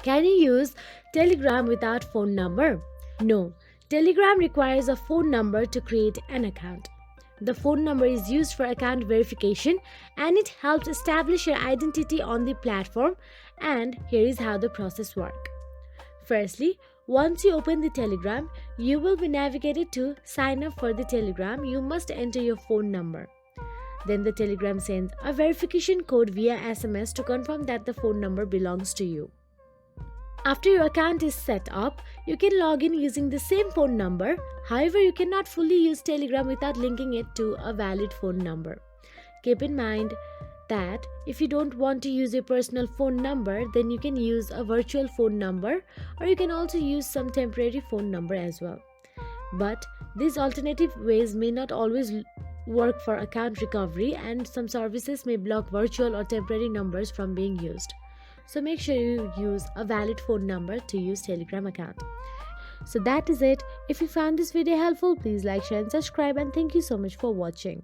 Can you use Telegram without phone number? No. Telegram requires a phone number to create an account. The phone number is used for account verification and it helps establish your identity on the platform. And here is how the process works. Firstly, once you open the Telegram, you will be navigated to sign up for the Telegram. You must enter your phone number. Then the Telegram sends a verification code via SMS to confirm that the phone number belongs to you. After your account is set up, you can log in using the same phone number. However, you cannot fully use Telegram without linking it to a valid phone number. Keep in mind that if you don't want to use your personal phone number, then you can use a virtual phone number, or you can also use some temporary phone number as well. But these alternative ways may not always work for account recovery, and some services may block virtual or temporary numbers from being used. So make sure you use a valid phone number to use Telegram account. So that is it. If you found this video helpful, please like, share and subscribe, and thank you so much for watching.